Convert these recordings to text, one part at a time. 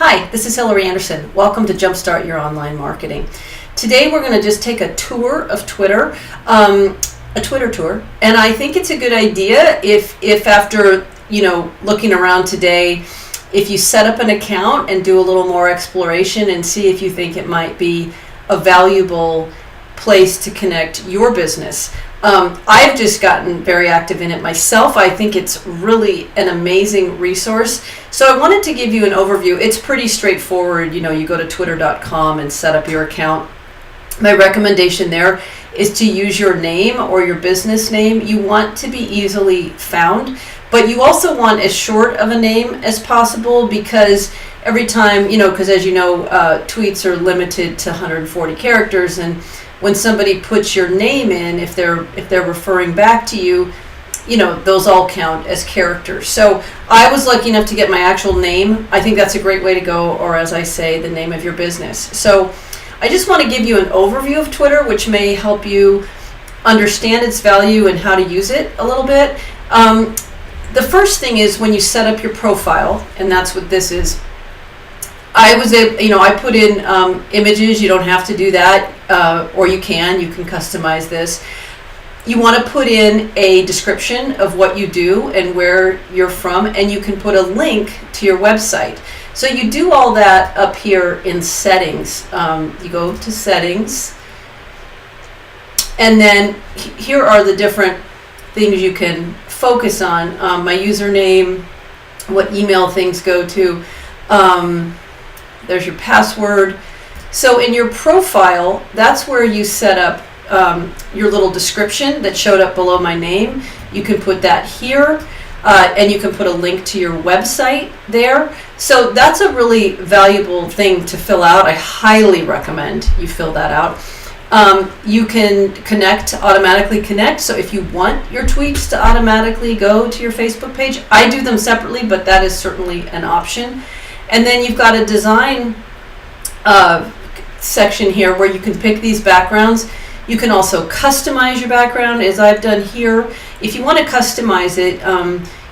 Hi, this is Hillary Anderson. Welcome to Jumpstart Your Online Marketing. Today we're going to just take a tour of Twitter, a Twitter tour, and I think it's a good idea if after looking around today, if you set up an account and do a little more exploration and see if you think it might be a valuable place to connect your business. I've just gotten very active in it myself. I think it's really an amazing resource. So I wanted to give you an overview. It's pretty straightforward. You go to twitter.com and set up your account. My recommendation there is to use your name or your business name. You want to be easily found, but you also want as short of a name as possible, because every time, because as you know, tweets are limited to 140 characters, and when somebody puts your name in, if they're referring back to you, those all count as characters. So I was lucky enough to get my actual name. I think that's a great way to go, or as I say, the name of your business. So I just want to give you an overview of Twitter, which may help you understand its value and how to use it a little bit. The first thing is when you set up your profile, and that's what this is. I put in images. You don't have to do that, or you can customize this. You want to put in a description of what you do and where you're from, and you can put a link to your website. So you do all that up here in settings. You go to settings, and then here are the different things you can focus on. My username, what email things go to. There's your password. So in your profile, that's where you set up your little description that showed up below my name. You can put that here, and you can put a link to your website there. So that's a really valuable thing to fill out. I highly recommend you fill that out. You can automatically connect. So if you want your tweets to automatically go to your Facebook page, I do them separately, but that is certainly an option. And then you've got a design section here where you can pick these backgrounds. You can also customize your background, as I've done here. If you want to customize it,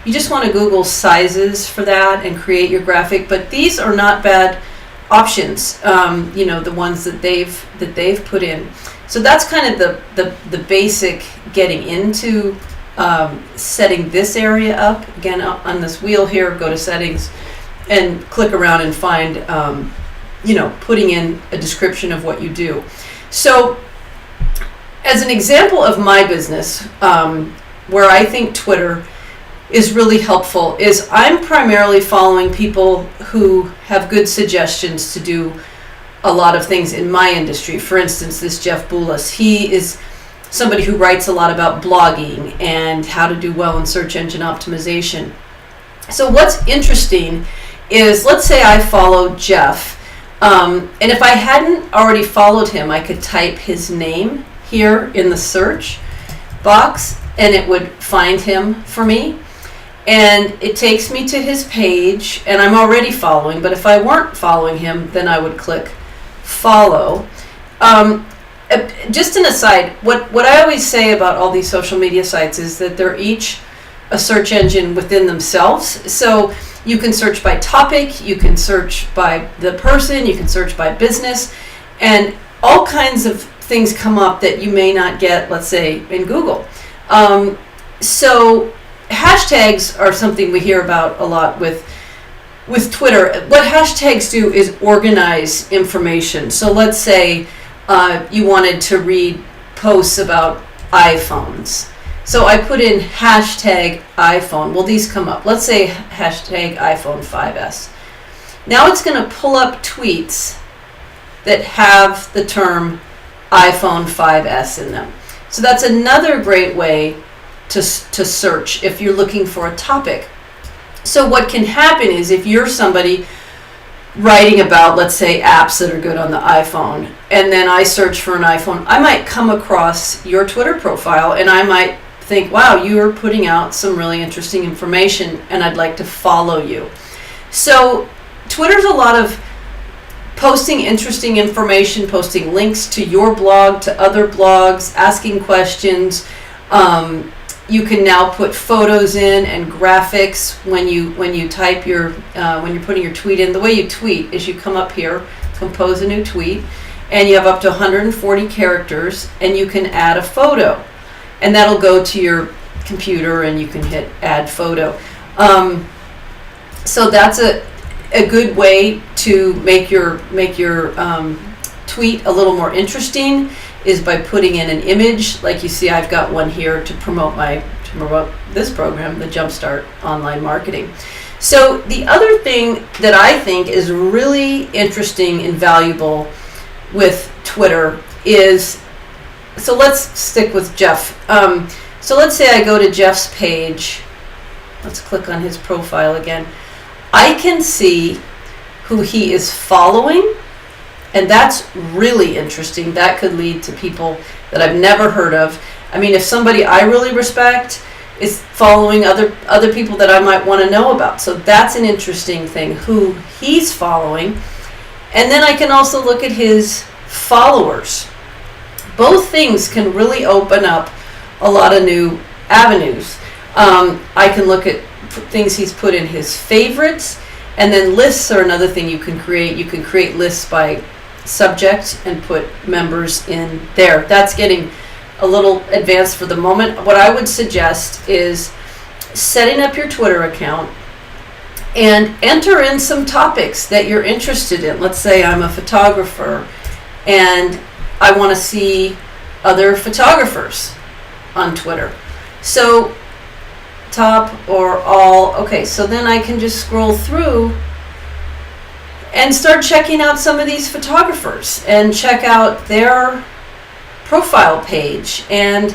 you just want to Google sizes for that and create your graphic. But these are not bad options, the ones that they've put in. So that's kind of the basic getting into setting this area up. Again, on this wheel here, go to settings and click around and find, putting in a description of what you do. So as an example of my business, where I think Twitter is really helpful, is I'm primarily following people who have good suggestions to do a lot of things in my industry. For instance, this Jeff Boulas, he is somebody who writes a lot about blogging and how to do well in search engine optimization. So what's interesting is, let's say I follow Jeff, and if I hadn't already followed him, I could type his name here in the search box and it would find him for me, and it takes me to his page, and I'm already following. But if I weren't following him, then I would click follow. Just an aside, what I always say about all these social media sites is that they're each a search engine within themselves. So you can search by topic, you can search by the person, you can search by business, and all kinds of things come up that you may not get, let's say, in Google. So hashtags are something we hear about a lot with Twitter. What hashtags do is organize information. So let's say you wanted to read posts about iPhones. So I put in hashtag iPhone. Well, these come up. Let's say hashtag iPhone 5S. Now it's going to pull up tweets that have the term iPhone 5S in them. So that's another great way to search if you're looking for a topic. So what can happen is, if you're somebody writing about, let's say, apps that are good on the iPhone, and then I search for an iPhone, I might come across your Twitter profile, and I might think, wow, you are putting out some really interesting information, and I'd like to follow you. So Twitter's a lot of posting interesting information, posting links to your blog, to other blogs, asking questions, You can now put photos in and graphics when you type your when you're putting your tweet in. The way you tweet is you come up here, compose a new tweet, and you have up to 140 characters, and you can add a photo, and that'll go to your computer, and you can hit add photo. So that's a good way to make your tweet a little more interesting, is by putting in an image. Like you see, I've got one here to promote this program, the Jumpstart Online Marketing. So the other thing that I think is really interesting and valuable with Twitter is, so let's stick with Jeff. So let's say I go to Jeff's page. Let's click on his profile again. I can see who he is following, and that's really interesting. That could lead to people that I've never heard of. I mean, if somebody I really respect is following other people that I might want to know about. So that's an interesting thing, who he's following. And then I can also look at his followers. Both things can really open up a lot of new avenues. I can look at things he's put in his favorites, and then lists are another thing you can create. You can create lists by subject and put members in there. That's getting a little advanced for the moment. What I would suggest is setting up your Twitter account and enter in some topics that you're interested in. Let's say I'm a photographer and I want to see other photographers on Twitter. So top or all. Okay, so then I can just scroll through and start checking out some of these photographers and check out their profile page. And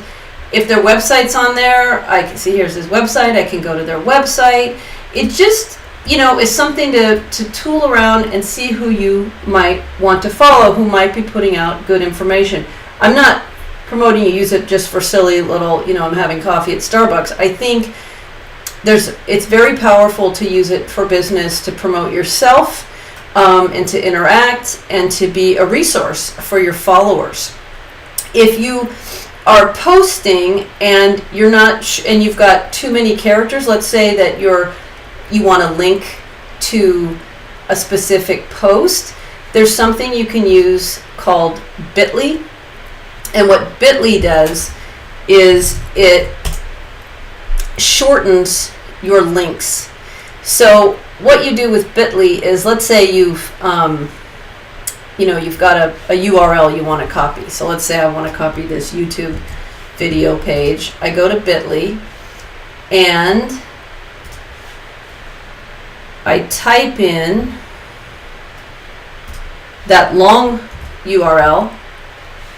if their website's on there, I can see here's his website. I can go to their website. It just, is something to tool around and see who you might want to follow, who might be putting out good information. I'm not promoting you use it just for silly little, I'm having coffee at Starbucks. I think it's very powerful to use it for business, to promote yourself, and to interact and to be a resource for your followers. If you are posting and you're not and you've got too many characters, let's say that you want to link to a specific post, there's something you can use called Bitly. And what Bitly does is it shortens your links. So what you do with Bitly is, let's say you've got a URL you want to copy. So let's say I want to copy this YouTube video page. I go to Bitly and I type in that long URL,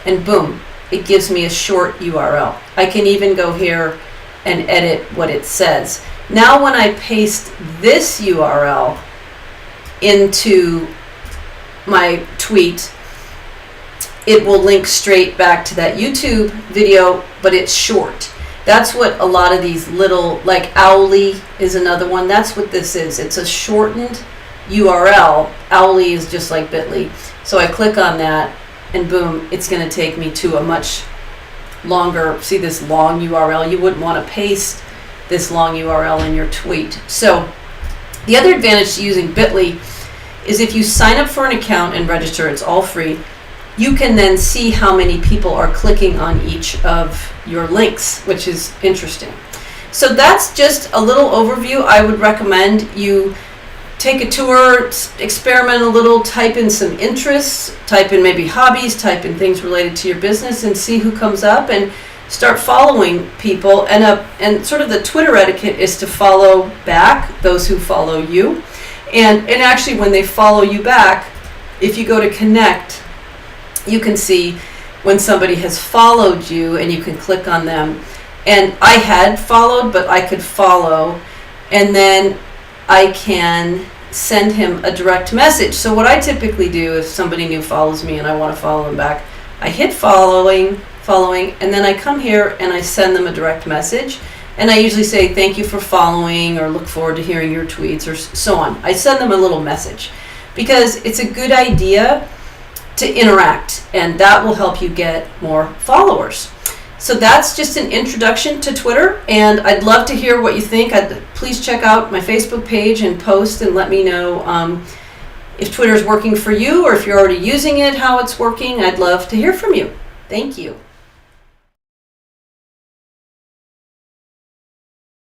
and boom, it gives me a short URL. I can even go here and edit what it says. Now when I paste this URL into my tweet, it will link straight back to that YouTube video, but it's short. That's what a lot of these little, like Owly is another one. That's what this is. It's a shortened URL. Owly is just like Bitly. So I click on that and boom, it's going to take me to a much longer, see this long URL? You wouldn't want to paste this long URL in your tweet. So the other advantage to using Bitly is if you sign up for an account and register, it's all free, you can then see how many people are clicking on each of your links, which is interesting. So that's just a little overview. I would recommend you take a tour, experiment a little, type in some interests, type in maybe hobbies, type in things related to your business, and see who comes up, and start following people. And sort of the Twitter etiquette is to follow back those who follow you. And actually when they follow you back, if you go to connect, you can see when somebody has followed you and you can click on them. And I had followed, but I could follow, and then I can send him a direct message. So what I typically do, if somebody new follows me and I want to follow them back, I hit following, and then I come here and I send them a direct message. And I usually say, thank you for following, or look forward to hearing your tweets, or so on. I send them a little message because it's a good idea to interact, and that will help you get more followers. So that's just an introduction to Twitter, and I'd love to hear what you think. Please check out my Facebook page and post and let me know if Twitter is working for you, or if you're already using it, how it's working. I'd love to hear from you. Thank you.